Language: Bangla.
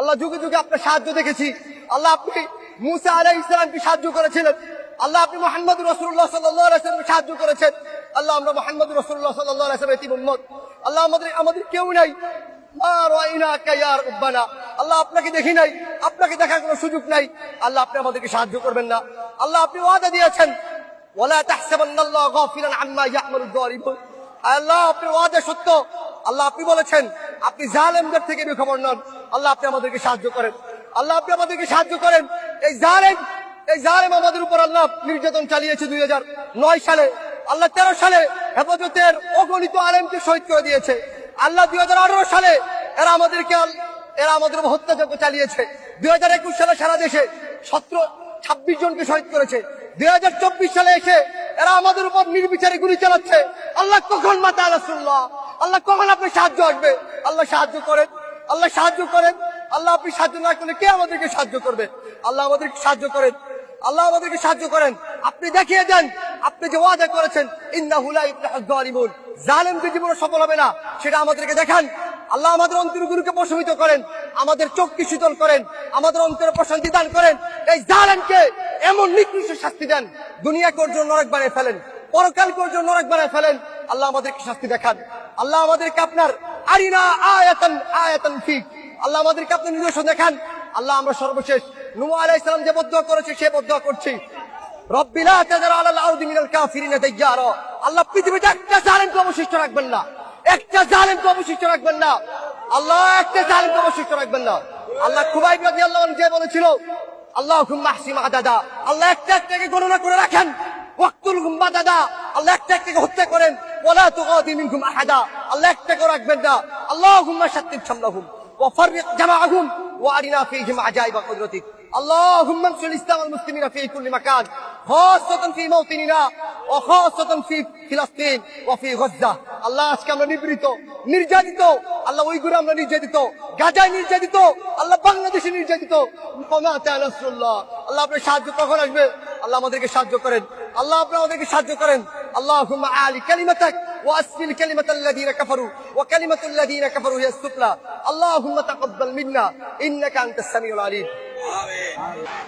আল্লাহ যুগে যুগে আপনার সাহায্য দেখেছি। আল্লাহ আপনি মুসা আলাইহিস সালামকে সাহায্য করেছিলেন। আল্লাহ আপনি মুহাম্মদ রাসূলুল্লাহ সাল্লাল্লাহু আলাইহি ওয়াসাল্লামকে সাহায্য করেছেন। আল্লাহ আমরা মুহাম্মদ রাসূলুল্লাহ সাল্লাল্লাহু আলাইহি ওয়াসাল্লামের এতিম উম্মত। আল্লাহ আমাদের কেউ নাই। আল্লাহ আপনাকে দেখি নাই, আপনাকে দেখার কোনো সুযোগ নাই। আল্লাহ আপনি আমাদেরকে সাহায্য করবেন না। আল্লাহ আপনি ওয়াদা দিয়েছেন, ওয়ালা তাহসাবান্নাল্লাহা গাফিলান আম্মা ইয়া'মালুয যালিমুন। আল্লাহ আপনি ওয়াদা সত্য। আল্লাহ আপনি বলেছেন আপনি জালেমদের থেকে বেখবর নন। আল্লাহ আপনি আমাদেরকে সাহায্য করেন। আল্লাহ আপনি আমাদেরকে সাহায্য করেন। এই জালেম আমাদের উপর আল্লাহ নির্যাতন চালিয়েছে 2009 সালে। আল্লাহ 13 সালে হেফাজতের অগণিত আলেমকে শহীদ করে দিয়েছে। আল্লাহ 2018 সালে এরা আমাদের উপর হত্যাযজ্ঞ চালিয়েছে। 2021 সালে সারা দেশে 26 জনকে শহীদ করেছে। 2024 সালে এসে এরা আমাদের উপর নির্বিচারে গুলি চালাচ্ছে। আল্লাহ কখন মাতা রাসূলুল্লাহ, আল্লাহ কখন আপনি সাহায্য আসবে? আল্লাহ সাহায্য করেন, আল্লাহ সাহায্য করেন। আল্লাহ আপনি সাহায্য না করলে কে আমাদেরকে সাহায্য করবে? আল্লাহ আমাদেরকে সাহায্য করেন, আল্লাহ আমাদেরকে সাহায্য করেন। আপনি দেখিয়ে দেন, আপনি যে ওয়াদা করেছেন ইন্নাহু লা ইফলাহুয যালিমুন, জালেমদের জীবনে সফল হবে না, সেটা আমাদেরকে দেখান। আল্লাহ আমাদের অন্তরগুলোকে প্রশমিত করেন, আমাদের চোখকে শীতল করেন, আমাদের অন্তরে প্রশান্তি দান করেন। এই জালেমকে এমন নিকৃষ্ট শাস্তি দেন, দুনিয়াকে ওর জন্য নরক বানিয়ে ফেলেন, পরকালকে ওর জন্য নরক বানিয়ে ফেলেন। আল্লাহ আমাদেরকে শাস্তি দেখান। আল্লাহ আমাদেরকে আপনার আরিনা আয়াতান ফিক, আল্লাহ আমাদেরকে আপনি নিদর্শন দেখান। আল্লাহ আমরা সর্বশেষ নূহ আলাইহিস সালাম যে বদদুয়া করেছে সে বদদুয়া করছি, রব্বি লা তাযার আলাল আরদি মিনাল কাফিরিনা দাইয়ারা। আল্লাহ পৃথিবীতে একটা জালেমকে অবশিষ্ট রাখবেন না, একটা জালেমকে অবশিষ্ট রাখবেন না। আল্লাহ একটা জালেমকে অবশিষ্ট রাখবেন না। আল্লাহ খুবাইব রাদিয়াল্লাহু আনহু যে বলেছিল আল্লাহুম্মা আহসিন আদাদা, আল্লাহ একটা একটাকে গণনা করে রাখেন। ওয়াক্তুলহুম বাদাদা, আল্লাহ একটা একটাকে হত্যা করেন। ওয়ালা তুগাদি মিনহুম আহাদা, আল্লাহ একটাকে রাখবেন না। আল্লাহুম্মা শাত্তিত শামলাহুম ওয়া ফাররিক জামাআহুম ওয়া আরিনা ফীহিম আজাইবা কুদরতিক। আল্লাহুম্মা আনসুর ইসলাম ওয়াল মুসলিমিনা ফী কুল্লি মাকান, খাসাতান ফী মাওতিনিনা ওয়া খাসাতান ফী ফিলিস্তিন ওয়া ফী গাজ্জা। আল্লাহ আজকে আমরা নিপীড়িত, নির্যাতিত। আল্লাহ উইগুরে আমরা নির্যাতিত, গাজায় নির্যাতিত, আল্লাহ বাংলাদেশে নির্যাতিত। রাসূলুল্লাহ, আল্লাহ আপনার সাহায্য কখন আসবে? আল্লাহ আমাদেরকে সাহায্য করেন, আল্লাহ আপনি আমাদেরকে সাহায্য করেন। আল্লাহুম্মা আলি কালিমাতাক ওয়া আসফিল কালিমাতাল্লাযীনা কাফারু ওয়া কালিমাতুল্লাযীনা কাফারু হিয়াস সুফলা। আল্লাহুম্মা তাকাব্বাল মিন্না ইন্নাকা আনতাস সামিউল আলিম। আমিন।